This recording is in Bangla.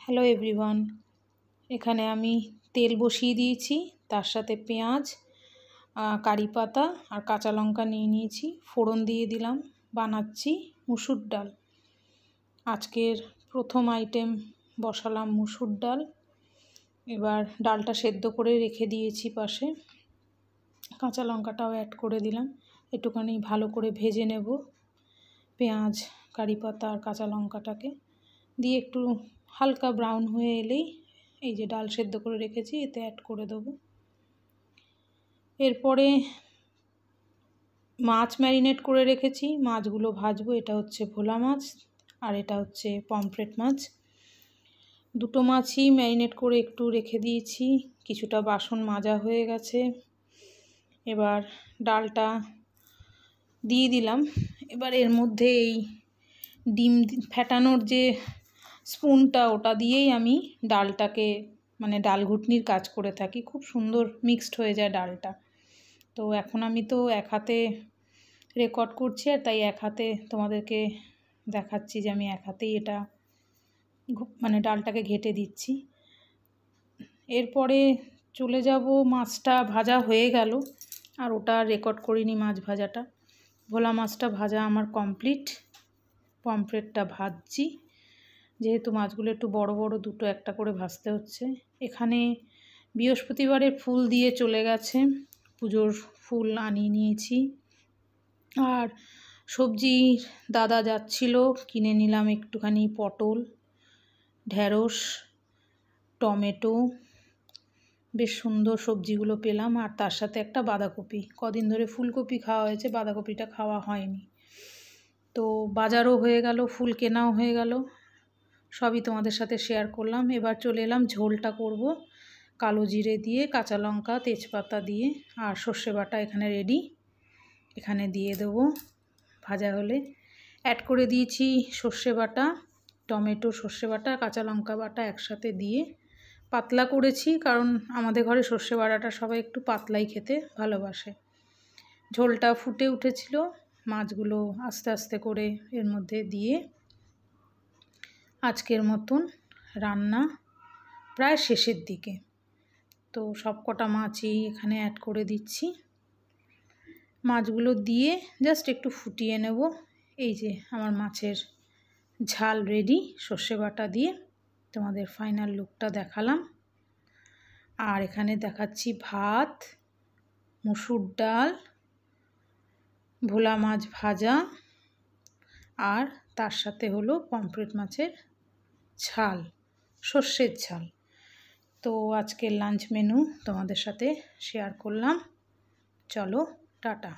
হ্যালো এভরিওয়ান, এখানে আমি তেল বসিয়ে দিয়েছি, তার সাথে পেঁয়াজ, কারি পাতা আর কাঁচা লঙ্কা নিয়ে নিয়েছি। ফোড়ন দিয়ে দিলাম। বানাচ্ছি মুসুর ডাল। আজকের প্রথম আইটেম বসালাম মুসুর ডাল। এবার ডালটা সেদ্ধ করে রেখে দিয়েছি পাশে। কাঁচা লঙ্কাটাও অ্যাড করে দিলাম। একটুখানি ভালো করে ভেজে নেব পেঁয়াজ, কারি পাতা আর কাঁচা লঙ্কাটাকে দিয়ে। একটু হালকা ব্রাউন হয়ে এলেই এই যে ডাল সেদ্ধ করে রেখেছি এতে অ্যাড করে দেবো। এরপরে মাছ ম্যারিনেট করে রেখেছি, মাছগুলো ভাজবো। এটা হচ্ছে ভোলা মাছ আর এটা হচ্ছে পমফ্রেট মাছ। দুটো মাছই ম্যারিনেট করে একটু রেখে দিয়েছি। কিছুটা বাসন মাজা হয়ে গেছে। এবার ডালটা দিয়ে দিলাম। এবার এর মধ্যে এই ডিম ফেটানোর যে স্পুনটা, ওটা দিয়েই আমি ডালটাকে ডাল ঘুটনির কাজ করে থাকি। খুব সুন্দর মিক্সড হয়ে যায় ডালটা। তো এখন আমি তো এক হাতে রেকর্ড করছি, আর তাই এক হাতে তোমাদেরকে দেখাচ্ছি যে আমি এক হাতেই এটা ডালটাকে ঘেটে দিচ্ছি। এরপরে চলে যাব, মাছটা ভাজা হয়ে গেল, আর ওটা রেকর্ড করিনি মাছ ভাজাটা। ভোলা মাছটা ভাজা আমার কমপ্লিট। পমফ্রেটটা ভাজছি, যেহেতু মাছগুলো একটু বড় বড়, দুটো একটা করে ভাজতে হচ্ছে। এখানে বৃহস্পতিবারের ফুল দিয়ে চলে গেছে, পুজোর ফুল আনিয়ে নিয়েছি। আর সবজির দাদা যাচ্ছিল, কিনে নিলাম একটুখানি পটল, ঢ্যাঁড়স, টমেটো, বেশ সুন্দর সবজিগুলো পেলাম। আর তার সাথে একটা বাঁধাকপি। কদিন ধরে ফুলকপি খাওয়া হয়েছে, বাঁধাকপিটা খাওয়া হয়নি। তো বাজারও হয়ে গেল, ফুল কেনাও হয়ে গেল, সবই তোমাদের সাথে শেয়ার করলাম। এবার চলে এলাম, ঝোলটা করব কালো জিরে দিয়ে, কাঁচা লঙ্কা, তেজপাতা দিয়ে, আর সর্ষে বাটা এখানে রেডি। এখানে দিয়ে দেবো। ভাজা হলে অ্যাড করে দিয়েছি সর্ষে বাটা, টমেটো, সর্ষে বাটা, কাঁচা লঙ্কা বাটা একসাথে দিয়ে পাতলা করেছি, কারণ আমাদের ঘরে সর্ষে বাটাটা সবাই একটু পাতলাই খেতে ভালোবাসে। ঝোলটা ফুটে উঠেছিল, মাছগুলো আস্তে আস্তে করে এর মধ্যে দিয়ে আজকের মতন রান্না প্রায় শেষের দিকে। তো সব কটা মাছই এখানে অ্যাড করে দিচ্ছি। মাছগুলো দিয়ে জাস্ট একটু ফুটিয়ে নেব। এই যে আমার মাছের ঝাল রেডি, সর্ষে বাটা দিয়ে। তোমাদের ফাইনাল লুকটা দেখালাম। আর এখানে দেখাচ্ছি ভাত, মুসুর ডাল, ভোলা মাছ ভাজা, আর তার সাথে হলো পমফ্রেট মাছের ঝাল, সর্ষের ঝাল। তো আজকের লাঞ্চ মেনু তোমাদের সাথে শেয়ার করলাম। চলো, টাটা।